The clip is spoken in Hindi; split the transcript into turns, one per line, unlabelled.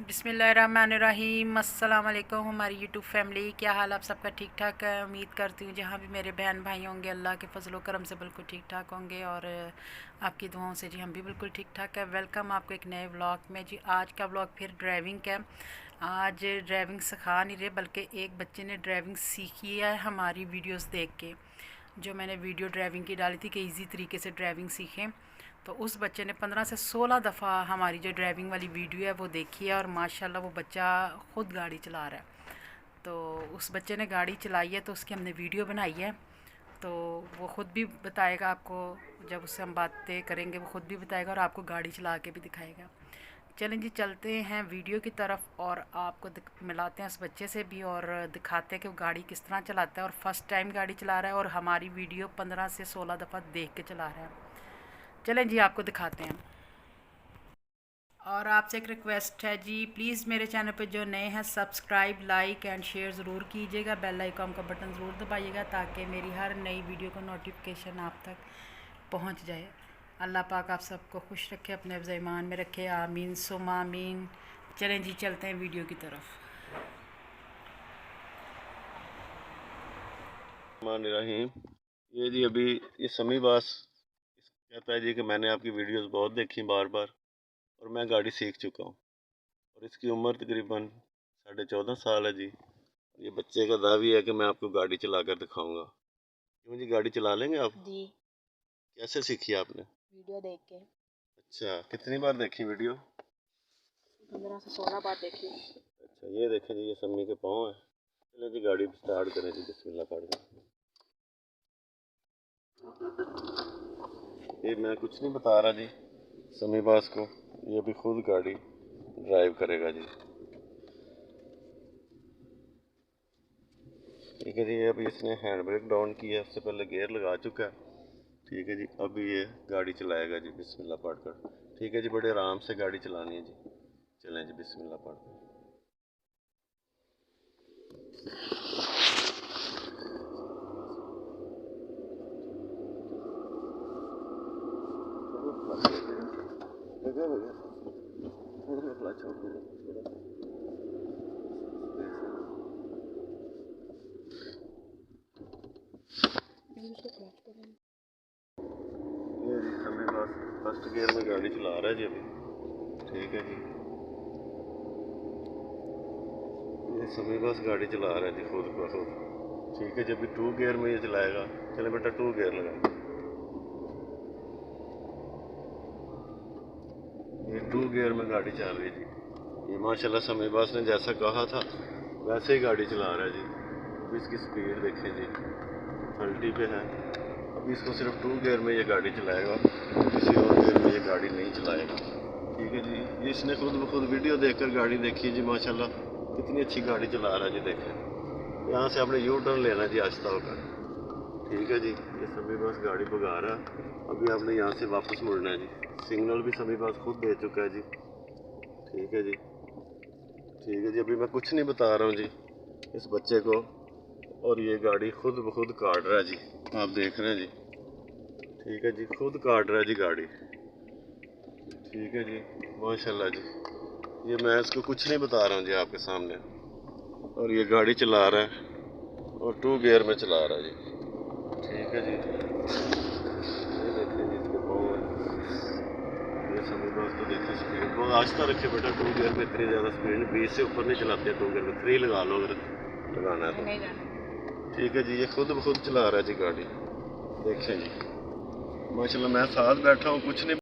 बिस्मिल्लाहिर्रहमानिर्रहीम। अस्सलाम वालेकुम हमारी यूट्यूब फैमिली, क्या हाल आप सबका ठीक ठाक है। उम्मीद करती हूँ जहाँ भी मेरे बहन भाई होंगे अल्लाह के फजल करम से बिल्कुल ठीक ठाक होंगे और आपकी दुआओं से जी हम भी बिल्कुल ठीक ठाक है। वेलकम आपको एक नए व्लॉग में जी। आज का व्लॉग फिर ड्राइविंग का। आज ड्राइविंग सिखा नहीं रहे बल्कि एक बच्चे ने ड्राइविंग सीखी है हमारी वीडियोज़ देख के। जो मैंने वीडियो ड्राइविंग की डाली थी कि ईज़ी तरीके से ड्राइविंग सीखें, तो उस बच्चे ने 15 से 16 दफ़ा हमारी जो ड्राइविंग वाली वीडियो है वो देखी है और माशाल्लाह वो बच्चा ख़ुद गाड़ी चला रहा है। तो उस बच्चे ने गाड़ी चलाई है तो उसकी हमने वीडियो बनाई है, तो वो ख़ुद भी बताएगा आपको। जब उससे हम बातें करेंगे वो ख़ुद भी बताएगा और आपको गाड़ी चला के भी दिखाएगा। चलें जी, चलते हैं वीडियो की तरफ और आपको मिलाते हैं उस बच्चे से भी और दिखाते हैं कि वो गाड़ी किस तरह चलाता है और फ़र्स्ट टाइम गाड़ी चला रहा है और हमारी वीडियो 15 से 16 दफ़ा देख के चला रहा है। चलें जी, आपको दिखाते हैं। और आपसे एक रिक्वेस्ट है जी, प्लीज़ मेरे चैनल पर जो नए हैं सब्सक्राइब, लाइक एंड शेयर ज़रूर कीजिएगा। बेल आइकॉन का बटन ज़रूर दबाइएगा ताकि मेरी हर नई वीडियो का नोटिफिकेशन आप तक पहुंच जाए। अल्लाह पाक आप सबको खुश रखे, अपने हिफ्ज़ ईमान में रखे, आमीन सुम्मा आमीन। चलें जी, चलते हैं वीडियो की तरफ।
रहीम। ये जी अभी ये समी बास कहता है जी कि मैंने आपकी वीडियोस बहुत देखी बार बार और मैं गाड़ी सीख चुका हूँ और इसकी उम्र तकरीबन 14.5 साल है जी। ये बच्चे का दावी है कि मैं आपको गाड़ी चला कर दिखाऊँगा। क्यों जी, गाड़ी चला लेंगे आप
जी?
कैसे सीखी आपने?
वीडियो देख के।
अच्छा, कितनी बार देखी वीडियो?
15 से 16 बार देखी।
अच्छा, ये देखें जी, ये समी के पाँव है। चलिए जी, गाड़ी स्टार्ट करें जी, बिस्मिल्लाह पढ़ के। ये मैं कुछ नहीं बता रहा जी समी बास को, ये अभी खुद गाड़ी ड्राइव करेगा जी। ठीक है जी, अभी इसने हैंड ब्रेक डाउन किया है, उससे पहले गियर लगा चुका है। ठीक है जी, अभी ये गाड़ी चलाएगा जी बिस्मिल्लाह पढ़कर। ठीक है जी, बड़े आराम से गाड़ी चलानी है जी। चलें जी, बिस्मिल्लाह पढ़कर। ये जी समी बस फर्स्ट गियर में गाड़ी चला रहा है जी अभी। ठीक है जी, ये समी बस गाड़ी चला रहा है जी खुद ब खुद। ठीक है जी, अभी 2 गियर में ये चलाएगा। चले बेटा, 2 गियर लगा। ये 2 गियर में गाड़ी चल रही है जी। ये माशाल्लाह समी बस ने जैसा कहा था वैसे ही गाड़ी चला रहा है जी। अभी इसकी स्पीड देखें जी, 30 पे है। अभी इसको सिर्फ 2 गियर में ये गाड़ी चलाएगा, किसी और गियर में ये गाड़ी नहीं चलाएगा। ठीक है जी, ये इसने खुद ब खुद वीडियो देखकर गाड़ी देखी है जी। माशाल्लाह कितनी अच्छी गाड़ी चला रहा है जी। देखें, यहाँ से आपने यू टर्न लेना जी आहिस्ता होकर। ठीक है जी, ये सभी बस गाड़ी भगा रहा है। अभी आपने यहाँ से वापस मुड़ना है जी। सिग्नल भी सभी बस खुद दे चुका है जी। ठीक है जी, ठीक है जी, अभी मैं कुछ नहीं बता रहा हूँ जी इस बच्चे को, और ये गाड़ी खुद ब खुद काट रहा है जी। आप देख रहे हैं जी। ठीक है जी, खुद काट रहा है जी गाड़ी। ठीक है जी, माशाल्लाह जी। ये मैं इसको कुछ नहीं बता रहा हूँ जी आपके सामने, और ये गाड़ी चला रहा है और 2 गियर में चला रहा है जी। ठीक है जी, ये देखिए जी इसके पाँव है। ये सभी बात तो देखिए, स्पीड बहुत आहिस्ता रखे बेटा। 2 गियर में इतनी ज़्यादा स्पीड 20 से ऊपर नहीं चलाते। 2 गियर में 3 लगा लो अगर लगाना है तो। ठीक है जी, ये खुद ब खुद चला रहा है जी गाड़ी। देखें जी, माशाल्लाह मैं साथ बैठा हूँ, कुछ नहीं